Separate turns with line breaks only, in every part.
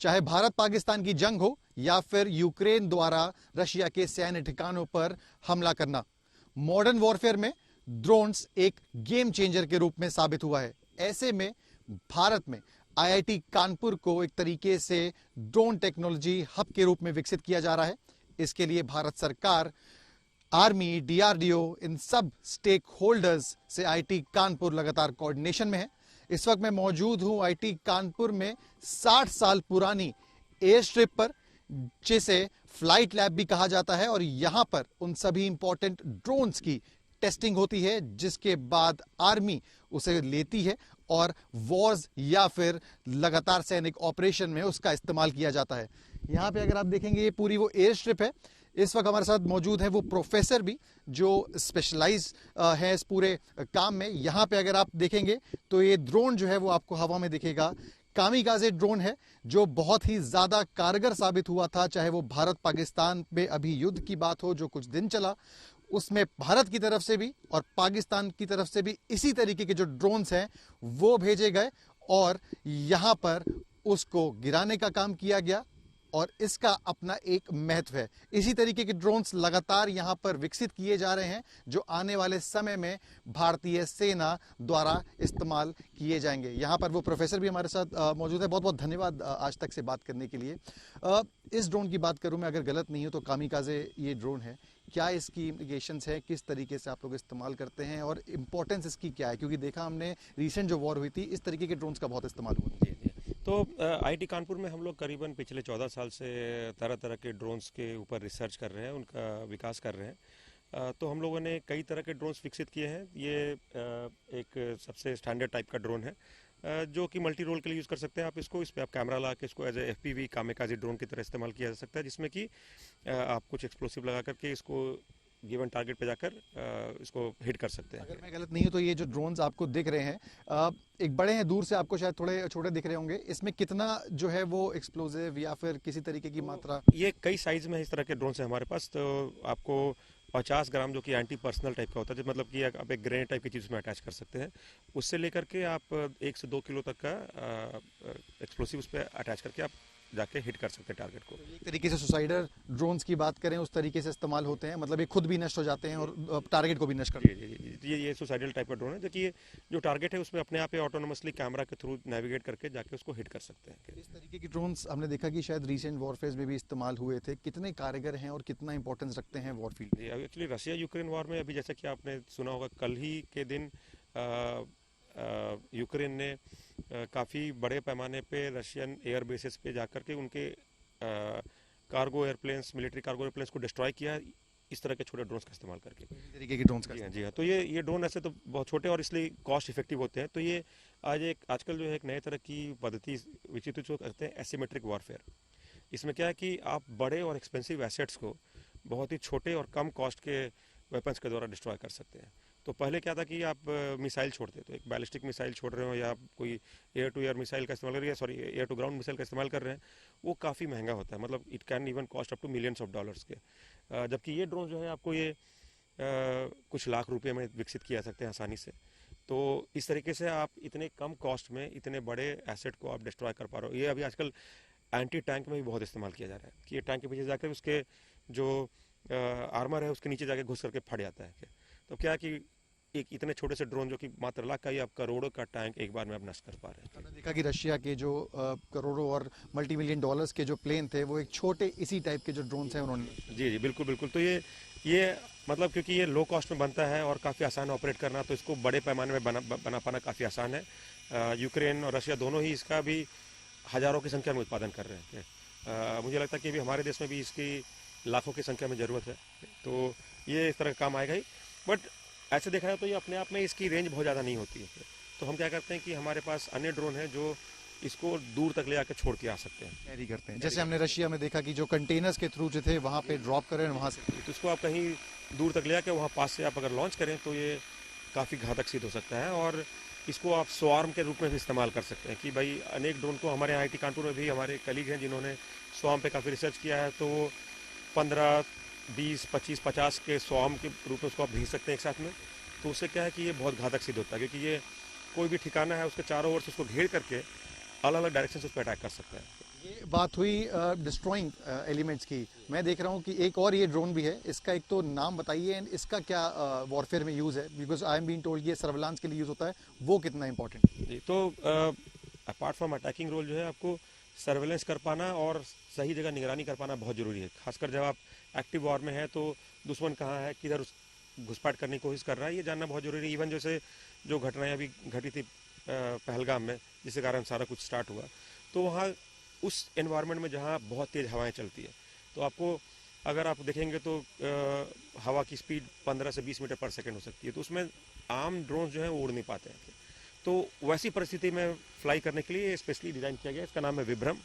चाहे भारत पाकिस्तान की जंग हो या फिर यूक्रेन द्वारा रशिया के सैन्य ठिकानों पर हमला करना, मॉडर्न वॉरफेयर में ड्रोन्स एक गेम चेंजर के रूप में साबित हुआ है। ऐसे में भारत में आईआईटी कानपुर को एक तरीके से ड्रोन टेक्नोलॉजी हब के रूप में विकसित किया जा रहा है। इसके लिए भारत सरकार, आर्मी, डीआरडीओ, इन सब स्टेक होल्डर्स से आईआईटी कानपुर लगातार कोऑर्डिनेशन में है। इस वक्त मैं मौजूद हूं आईआईटी कानपुर में 60 साल पुरानी एयर स्ट्रिप पर, जिसे फ्लाइट लैब भी कहा जाता है, और यहां पर उन सभी इंपॉर्टेंट ड्रोन्स की टेस्टिंग होती है, जिसके बाद आर्मी उसे लेती है और वॉर्स या फिर लगातार सैनिक ऑपरेशन में उसका इस्तेमाल किया जाता है। यहां पे अगर आप देखेंगे ये पूरी वो एयर स्ट्रिप है। इस वक्त हमारे साथ मौजूद है वो प्रोफेसर भी जो स्पेशलाइज है इस पूरे काम में। यहां पे अगर आप देखेंगे तो ये ड्रोन जो है वो आपको हवा में दिखेगा। कामिकाजे ड्रोन है जो बहुत ही ज्यादा कारगर साबित हुआ था, चाहे वो भारत पाकिस्तान में अभी युद्ध की बात हो जो कुछ दिन चला, उसमें भारत की तरफ से भी और पाकिस्तान की तरफ से भी इसी तरीके के जो ड्रोन्स हैं वो भेजे गए और यहां पर उसको गिराने का काम किया गया, और इसका अपना एक महत्व है। इसी तरीके के ड्रोन्स लगातार यहां पर विकसित किए जा रहे हैं जो आने वाले समय में भारतीय सेना द्वारा इस्तेमाल किए जाएंगे। यहां पर वो प्रोफेसर भी हमारे साथ मौजूद है। बहुत बहुत धन्यवाद आज तक से बात करने के लिए। इस ड्रोन की बात करूं मैं, अगर गलत नहीं हो तो कामिकाजे ये ड्रोन है, क्या इसकी इम्प्लीकेशंस है, किस तरीके से आप लोग इस्तेमाल करते हैं और इम्पोर्टेंस इसकी क्या है? क्योंकि देखा हमने रिसेंट जो वॉर हुई थी इस तरीके के ड्रोन्स का बहुत इस्तेमाल हुआ।
तो आईआईटी कानपुर में हम लोग करीबन पिछले 14 साल से तरह तरह के ड्रोन्स के ऊपर रिसर्च कर रहे हैं, उनका विकास कर रहे हैं। तो हम लोगों ने कई तरह के ड्रोन्स विकसित किए हैं। ये एक सबसे स्टैंडर्ड टाइप का ड्रोन है जो कि मल्टी रोल के लिए यूज़ कर सकते हैं आप इसको। इस पर आप कैमरा ला के इसको as a FPV kamikaze drone की तरह इस्तेमाल किया जा सकता है, जिसमें कि आप कुछ एक्सप्लोसिव लगा करके इसको गिवन टारगेट पे जाकर इसको हिट कर सकते हैं।
अगर मैं गलत नहीं हूं तो ये जो ड्रोन्स आपको दिख रहे हैं एक बड़े हैं, दूर से आपको शायद थोड़े छोटे दिख रहे होंगे, इसमें कितना जो है वो एक्सप्लोसिव या फिर किसी तरीके की मात्रा?
ये कई साइज में इस तरह के ड्रोन्स हैं हमारे पास। तो आपको 50 ग्राम जो कि एंटी पर्सनल टाइप का होता है, मतलब कि आप एक ग्रेनेड टाइप की चीज़ में अटैच कर सकते हैं, उससे लेकर के आप 1 से 2 किलो तक का एक्सप्लोसिव उस पर अटैच करके आप जाके हिट कर सकते हैं टारगेट को।
एक तरीके से सुसाइडर ड्रोन्स की बात करें उस तरीके से इस्तेमाल होते हैं, मतलब ये खुद भी नष्ट हो जाते हैं और टारगेट को भी नष्ट करते हैं।
ये सुसाइडल टाइप का ड्रोन है, जो कि जो टारगेट है उसमें अपने आप ऑटोनोमसली कैमरा के थ्रू नेविगेट करके जाके उसको हिट कर सकते हैं।
इस तरीके की ड्रोन्स हमने देखा कि शायद रिसेंट वॉरफेयर में भी इस्तेमाल हुए थे। कितने कारगर हैं और कितना इंपॉर्टेंस रखते हैं वॉरफील्ड?
एक्चुअली रशिया यूक्रेन वॉर में अभी जैसा कि आपने सुना होगा, कल ही के दिन यूक्रेन ने काफ़ी बड़े पैमाने पे रशियन एयर बेसिस पे जाकर के उनके cargo airplanes, military cargo airplanes को डिस्ट्रॉय किया इस तरह के छोटे ड्रोन्स का इस्तेमाल करके।
इस तरीके के ड्रोन्स का?
जी हाँ। तो ये ड्रोन ऐसे तो बहुत छोटे और इसलिए कॉस्ट इफेक्टिव होते हैं। तो ये आजकल जो है एक नए तरह की पद्धति विकसित जो करते हैं, एसिमेट्रिक वॉरफेयर। इसमें क्या है कि आप बड़े और एक्सपेंसिव एसेट्स को बहुत ही छोटे और कम कॉस्ट के वेपन्स के द्वारा डिस्ट्रॉय कर सकते हैं। तो पहले क्या था कि आप मिसाइल छोड़ते, तो एक बैलिस्टिक मिसाइल छोड़ रहे हो या आप कोई एयर टू एयर मिसाइल का इस्तेमाल कर रहे हैं, sorry air to ground missile का इस्तेमाल कर रहे हैं, वो काफ़ी महंगा होता है, मतलब it can even cost up to millions of dollars के। जबकि ये ड्रोन जो है आपको ये कुछ लाख रुपये में विकसित किया जा सकते हैं आसानी से। तो इस तरीके से आप इतने कम कॉस्ट में इतने बड़े एसेट को आप डिस्ट्रॉय कर पा रहे हो। ये अभी आजकल एंटी टैंक में भी बहुत इस्तेमाल किया जा रहा है कि ये टैंक के पीछे जाकर उसके जो आर्मर है उसके नीचे जाके घुस करके फट जाता है। तो क्या कि एक इतने छोटे से ड्रोन जो कि मात्र लाख का ही आप करोड़ों का टैंक एक बार में आप नष्ट कर पा रहे हैं।
हमने देखा कि रशिया के जो करोड़ों और मल्टी मिलियन डॉलर्स के जो प्लेन थे वो एक छोटे इसी टाइप के जो ड्रोन्स हैं उन्होंने।
जी बिल्कुल बिल्कुल। तो ये मतलब क्योंकि ये लो कॉस्ट में बनता है और काफ़ी आसान ऑपरेट करना, तो इसको बड़े पैमाने में बना पाना काफ़ी आसान है। यूक्रेन और रशिया दोनों ही इसका भी हज़ारों की संख्या में उत्पादन कर रहे हैं। मुझे लगता है कि अभी हमारे देश में भी इसकी लाखों की संख्या में ज़रूरत है, तो ये इस तरह का काम आएगा ही। बट ऐसे देखा जाए तो ये अपने आप में इसकी रेंज बहुत ज़्यादा नहीं होती है। तो हम क्या करते हैं कि हमारे पास अन्य ड्रोन हैं जो इसको दूर तक ले आकर छोड़ के आ सकते हैं,
कैरी करते हैं। जैसे हमने रशिया में देखा कि जो कंटेनर्स के थ्रू जो थे वहाँ पे ड्रॉप करें वहाँ से,
तो इसको आप कहीं दूर तक ले आकर वहाँ पास से आप अगर लॉन्च करें तो ये काफ़ी घातक सिद्ध हो सकता है। और इसको आप स्वार्म के रूप में भी इस्तेमाल कर सकते हैं कि भाई अनेक ड्रोन को हमारे आईआईटी कानपुर में भी हमारे कलीग हैं जिन्होंने स्वार्म पे काफ़ी रिसर्च किया है। तो वो 15, 20, 25, 50 के स्वार्म के रूप में उसको आप भेज सकते हैं एक साथ में। तो उससे क्या है कि ये बहुत घातक सिद्ध होता है, क्योंकि ये कोई भी ठिकाना है उसके चारों ओर से उसको घेर करके अलग अलग डायरेक्शन से उस पर अटैक कर सकते हैं।
ये बात हुई डिस्ट्रॉइंग एलिमेंट्स की। मैं देख रहा हूँ कि एक और ये ड्रोन भी है, इसका एक तो नाम बताइए एंड इसका क्या वॉरफेयर में यूज़ है, because I am being told ये सर्विलांस के लिए यूज़ होता है, वो कितना इंपॉर्टेंट?
जी, तो अपार्ट फ्रॉम अटैकिंग रोल जो है आपको सर्वेलेंस कर पाना और सही जगह निगरानी कर पाना बहुत ज़रूरी है। खासकर जब आप एक्टिव वॉर में है तो दुश्मन कहाँ है, किधर घुसपैठ करने की कोशिश कर रहा है, ये जानना बहुत ज़रूरी है। इवन जैसे जो घटनाएं अभी घटी थी पहलगाम में, जिसके कारण सारा कुछ स्टार्ट हुआ, तो वहाँ उस एनवायरनमेंट में जहाँ बहुत तेज़ हवाएं चलती है, तो आपको अगर आप देखेंगे तो हवा की स्पीड 15 से 20 मीटर पर सेकंड हो सकती है, तो उसमें आम ड्रोन जो है वो उड़ नहीं पाते हैं। तो वैसी परिस्थिति में फ्लाई करने के लिए स्पेशली डिज़ाइन किया गया, इसका नाम है विभ्रम।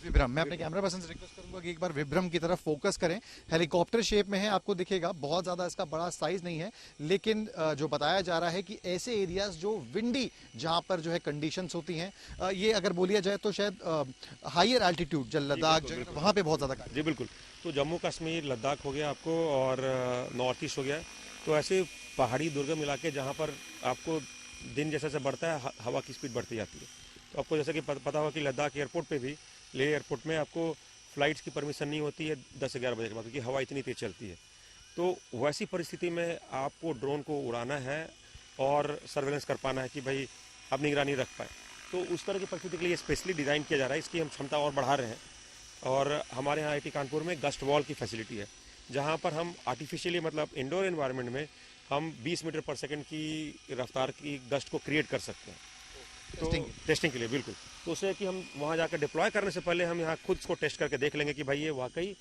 विभ्रम, मैं अपने कैमरा पर्सन से रिक्वेस्ट करूंगा कि एक बार विभ्रम की तरफ फोकस करें। हेलीकॉप्टर शेप में है, आपको दिखेगा, बहुत ज़्यादा इसका बड़ा साइज नहीं है, लेकिन जो बताया जा रहा है कि ऐसे एरियाज जो विंडी, जहां पर जो है कंडीशंस होती हैं, ये अगर बोलिया जाए तो शायद हायर एल्टीट्यूड, जल लद्दाख, वहां पे बहुत ज़्यादा।
जी बिल्कुल, तो जम्मू कश्मीर लद्दाख हो गया आपको, और नॉर्थ ईस्ट हो गया, तो ऐसे पहाड़ी दुर्गम इलाके जहाँ पर आपको दिन जैसे जैसे बढ़ता है हवा की स्पीड बढ़ती जाती है। तो आपको जैसे कि पता होगा कि लद्दाख एयरपोर्ट पे भी, लेह एयरपोर्ट में आपको फ़्लाइट्स की परमिशन नहीं होती है 10 से 11 बजे के बाद, क्योंकि हवा इतनी तेज़ चलती है। तो वैसी परिस्थिति में आपको ड्रोन को उड़ाना है और सर्वेलेंस कर पाना है कि भाई अब निगरानी रख पाए। तो उस तरह की परिस्थिति के लिए स्पेशली डिज़ाइन किया जा रहा है, इसकी हम क्षमता और बढ़ा रहे हैं। और हमारे यहाँ IIT कानपुर में गस्ट वॉल की फैसिलिटी है, जहाँ पर हम आर्टिफिशियली, मतलब इंडोर एनवायरनमेंट में हम 20 मीटर पर सेकंड की रफ्तार की गस्ट को क्रिएट कर सकते हैं। तो टेस्टिंग के लिए बिल्कुल, तो उससे कि हम वहाँ जाकर डिप्लॉय करने से पहले हम यहाँ खुद इसको टेस्ट करके देख लेंगे कि भाई ये वाकई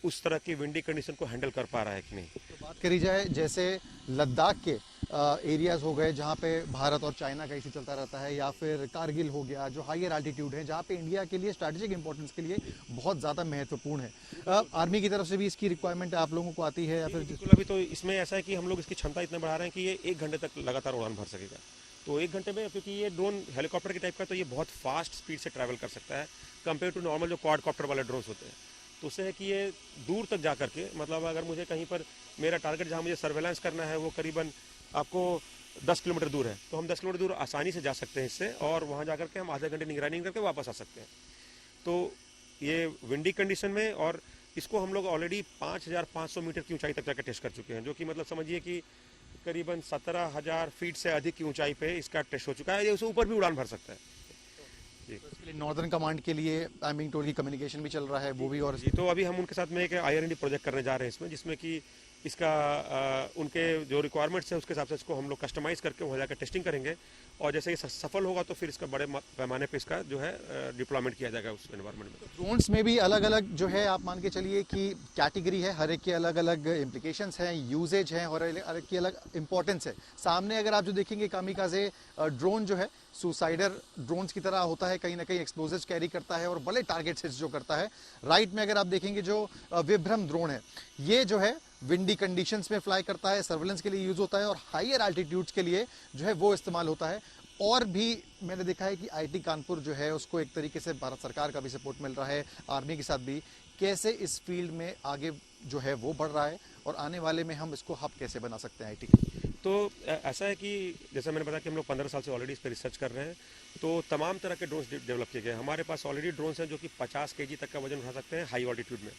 उस तरह की विंडी कंडीशन को हैंडल कर पा रहा है कि नहीं।
तो बात करी जाए जैसे लद्दाख के एरियाज हो गए जहाँ पे भारत और चाइना का इशू चलता रहता है, या फिर कारगिल हो गया जो हायर एल्टीट्यूड है, जहाँ पे इंडिया के लिए स्ट्रैटेजिक इंपॉर्टेंस के लिए बहुत ज़्यादा महत्वपूर्ण है, आर्मी की तरफ से भी इसकी रिक्वायरमेंट आप लोगों को आती है या फिर?
बिल्कुल, अभी तो इसमें ऐसा है कि हम लोग इसकी क्षमता इतना बढ़ा रहे हैं कि ये 1 घंटे तक लगातार उड़ान भर सकेगा। तो 1 घंटे में, क्योंकि ये ड्रोन हेलीकॉप्टर के टाइप का, तो ये बहुत फास्ट स्पीड से ट्रैवल कर सकता है कंपेयर टू नॉर्मल जो क्वाडकॉप्टर वाले ड्रोन्स होते हैं। तो उससे है कि ये दूर तक जा करके, मतलब अगर मुझे कहीं पर मेरा टारगेट जहाँ मुझे सर्वेलेंस करना है वो करीबन आपको 10 किलोमीटर दूर है, तो हम 10 किलोमीटर दूर आसानी से जा सकते हैं इससे, और वहाँ जा करके हम आधे घंटे निगरानी करके वापस आ सकते हैं। तो ये विंडी कंडीशन में, और इसको हम लोग ऑलरेडी 5,500 मीटर की ऊंचाई तक जाकर टेस्ट कर चुके हैं, जो कि मतलब समझिए कि करीबन 17,000 फीट से अधिक की ऊंचाई पे इसका टेस्ट हो चुका है। ये उससे ऊपर भी उड़ान भर सकता है जी।
तो इसके लिए नॉर्दर्न कमांड के लिए आई मीन टोल की कम्युनिकेशन भी चल रहा है, वो भी, और
जी, तो अभी हम उनके साथ में एक IR&D प्रोजेक्ट करने जा रहे हैं इसमें, जिसमें कि इसका उनके जो रिक्वायरमेंट्स है उसके हिसाब से इसको हम लोग कस्टमाइज़ करके वहाँ जाकर टेस्टिंग करेंगे, और जैसे ये सफल होगा तो फिर इसका बड़े पैमाने पे इसका जो है डिप्लॉयमेंट किया जाएगा उस एनवायरनमेंट में।
ड्रोन्स में भी अलग अलग जो है, आप मान के चलिए कि कैटेगरी है, हर एक के अलग अलग इम्प्लीकेशंस हैं, यूजेज हैं, और हर एक की अलग इंपॉर्टेंस है। सामने अगर आप जो देखेंगे कामिकाज़े ड्रोन जो है सुसाइडर ड्रोन्स की तरह होता है, कहीं ना कहीं एक्सप्लोजिव्स कैरी करता है और बड़े टारगेट हिट्स जो करता है। राइट में अगर आप देखेंगे जो विभ्रम ड्रोन है, ये जो है विंडी कंडीशंस में फ्लाई करता है, सर्वेलेंस के लिए यूज होता है, और हायर एल्टीट्यूड्स के लिए जो है वो इस्तेमाल होता है। और भी मैंने देखा है कि IIT कानपुर जो है उसको एक तरीके से भारत सरकार का भी सपोर्ट मिल रहा है, आर्मी के साथ भी। कैसे इस फील्ड में आगे जो है वो बढ़ रहा है, और आने वाले में हम इसको हब कैसे बना सकते हैं IIT?
तो ऐसा है कि जैसे मैंने बताया कि हम लोग 15 साल से ऑलरेडी इस पर रिसर्च कर रहे हैं, तो तमाम तरह के ड्रोन्स डेवलप किए गए। हमारे पास ऑलरेडी ड्रोन्स हैं जो कि 50 kg तक का वजन उठा सकते हैं हाई ऑल्टीट्यूड में।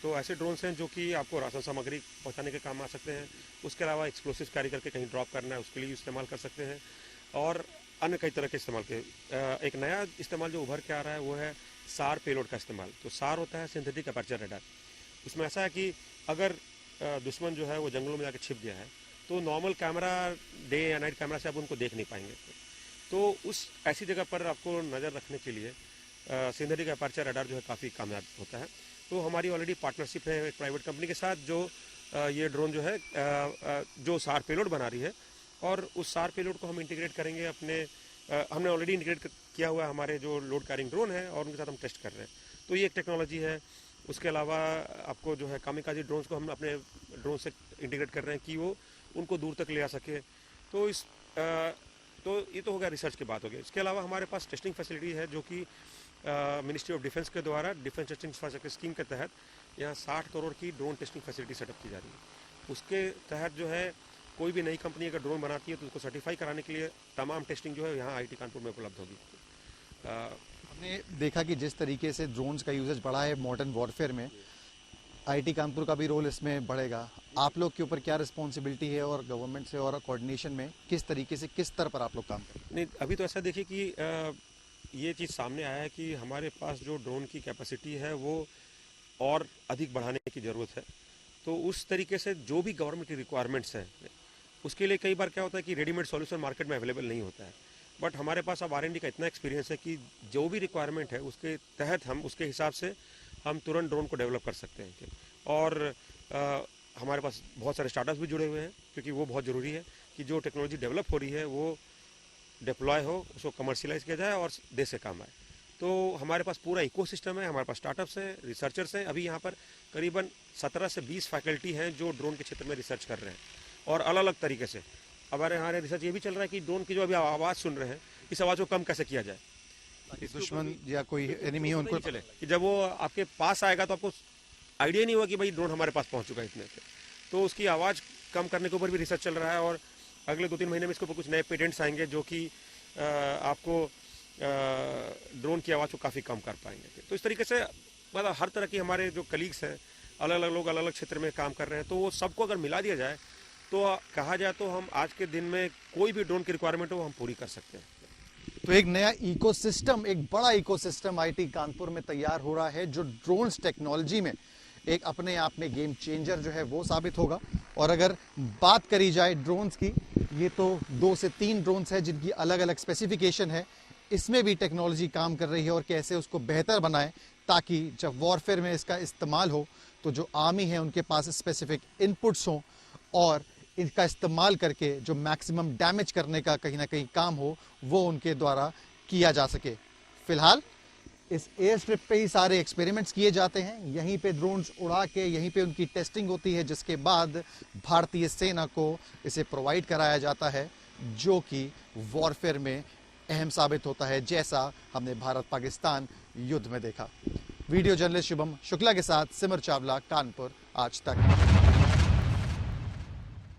तो ऐसे ड्रोन्स हैं जो कि आपको राशन सामग्री पहुंचाने के काम आ सकते हैं। उसके अलावा एक्सप्लोसिव कैरी करके कहीं ड्रॉप करना है उसके लिए इस्तेमाल कर सकते हैं, और अन्य कई तरह के इस्तेमाल के। एक नया इस्तेमाल जो उभर के आ रहा है वो है सार पेलोड का इस्तेमाल। तो सार होता है सिंथेटिक अपर्चर रडार। इसमें ऐसा है कि अगर दुश्मन जो है वो जंगलों में जाकर छिप गया है, तो नॉर्मल कैमरा, डे या नाइट कैमरा से आप उनको देख नहीं पाएंगे। तो उस ऐसी जगह पर आपको नज़र रखने के लिए सिंथेटिक अपर्चर रडार जो है काफ़ी कामयाब होता है। तो हमारी ऑलरेडी पार्टनरशिप है एक प्राइवेट कंपनी के साथ, जो ये ड्रोन जो है जो सार पेलोड बना रही है, और उस सार पेलोड को हम इंटीग्रेट करेंगे अपने, हमने ऑलरेडी इंटीग्रेट किया हुआ है हमारे जो लोड कैरिंग ड्रोन है, और उनके साथ हम टेस्ट कर रहे हैं। तो ये एक टेक्नोलॉजी है। उसके अलावा आपको जो है कामिकाज़े ड्रोन्स को हम अपने ड्रोन से इंटीग्रेट कर रहे हैं कि वो उनको दूर तक ले आ सके। तो ये तो हो गया, रिसर्च की बात हो गई। इसके अलावा हमारे पास टेस्टिंग फैसिलिटी है, जो कि मिनिस्ट्री ऑफ डिफेंस के द्वारा डिफेंस टेस्टिंग इंफ्रास्ट्रक्चर स्कीम के तहत यहाँ 60 करोड़ की ड्रोन टेस्टिंग फैसिलिटी सेटअप की जा रही है। उसके तहत जो है कोई भी नई कंपनी अगर ड्रोन बनाती है तो उसको सर्टिफाई कराने के लिए तमाम टेस्टिंग जो है यहाँ IIT कानपुर में उपलब्ध होगी।
हमने देखा कि जिस तरीके से ड्रोन्स का यूजेज बढ़ा है मॉडर्न वॉरफेयर में, आईटी कानपुर का भी रोल इसमें बढ़ेगा। आप लोग के ऊपर क्या रिस्पॉन्सिबिलिटी है और गवर्नमेंट से और कोऑर्डिनेशन में किस तरीके से किस स्तर पर आप लोग काम करें?
नहीं, अभी तो ऐसा देखिए कि ये चीज़ सामने आया है कि हमारे पास जो ड्रोन की कैपेसिटी है वो और अधिक बढ़ाने की ज़रूरत है। तो उस तरीके से जो भी गवर्नमेंट की रिक्वायरमेंट्स हैं उसके लिए कई बार क्या होता है कि रेडीमेड सॉल्यूशन मार्केट में अवेलेबल नहीं होता है, बट हमारे पास अब R&D का इतना एक्सपीरियंस है कि जो भी रिक्वायरमेंट है उसके तहत हम उसके हिसाब से हम तुरंत ड्रोन को डेवलप कर सकते हैं। और हमारे पास बहुत सारे स्टार्टअप्स भी जुड़े हुए हैं, क्योंकि वो बहुत ज़रूरी है कि जो टेक्नोलॉजी डेवलप हो रही है वो डिप्लॉय हो, उसको कमर्शियलाइज किया जाए और देश से काम आए। तो हमारे पास पूरा इकोसिस्टम है, हमारे पास स्टार्टअप्स हैं, रिसर्चर्स हैं। अभी यहाँ पर करीबन 17 से 20 फैकल्टी हैं जो ड्रोन के क्षेत्र में रिसर्च कर रहे हैं और अलग अलग तरीके से। हमारे रिसर्च ये भी चल रहा है कि ड्रोन की जो अभी आवाज़ सुन रहे हैं, इस आवाज़ को कम कैसे किया जाए,
दुश्मन या कोई एनिमी है उनको
चले कि जब वो आपके पास आएगा तो आपको आइडिया नहीं होगा कि भाई ड्रोन हमारे पास पहुंच चुका है इतने पे। तो उसकी आवाज़ कम करने के ऊपर भी रिसर्च चल रहा है और अगले 2-3 महीने में इसके ऊपर कुछ नए पेटेंट्स आएंगे जो कि आपको ड्रोन की आवाज़ को काफ़ी कम कर पाएंगे। तो इस तरीके से मतलब हर तरह की हमारे जो कलीग्स हैं, अलग अलग लोग अलग अलग क्षेत्र में काम कर रहे हैं, तो वो सबको अगर मिला दिया जाए तो कहा जाए तो हम आज के दिन में कोई भी ड्रोन की रिक्वायरमेंट हो हम पूरी कर सकते हैं।
तो एक नया इकोसिस्टम, एक बड़ा इकोसिस्टम आईटी कानपुर में तैयार हो रहा है जो ड्रोन्स टेक्नोलॉजी में एक अपने आप में गेम चेंजर जो है वो साबित होगा। और अगर बात करी जाए ड्रोन्स की, ये तो 2 से 3 ड्रोन्स है जिनकी अलग अलग स्पेसिफिकेशन है। इसमें भी टेक्नोलॉजी काम कर रही है और कैसे उसको बेहतर बनाए ताकि जब वॉरफेयर में इसका इस्तेमाल हो तो जो आर्मी है उनके पास स्पेसिफिक इनपुट्स हों और इनका इस्तेमाल करके जो मैक्सिमम डैमेज करने का कहीं ना कहीं काम हो वो उनके द्वारा किया जा सके। फिलहाल इस एयर स्ट्रिप पे ही सारे एक्सपेरिमेंट्स किए जाते हैं, यहीं पे ड्रोन्स उड़ा के यहीं पे उनकी टेस्टिंग होती है, जिसके बाद भारतीय सेना को इसे प्रोवाइड कराया जाता है जो कि वॉरफेयर में अहम साबित होता है, जैसा हमने भारत पाकिस्तान युद्ध में देखा। वीडियो जर्नलिस्ट शुभम शुक्ला के साथ सिमर चावला, कानपुर आज तक।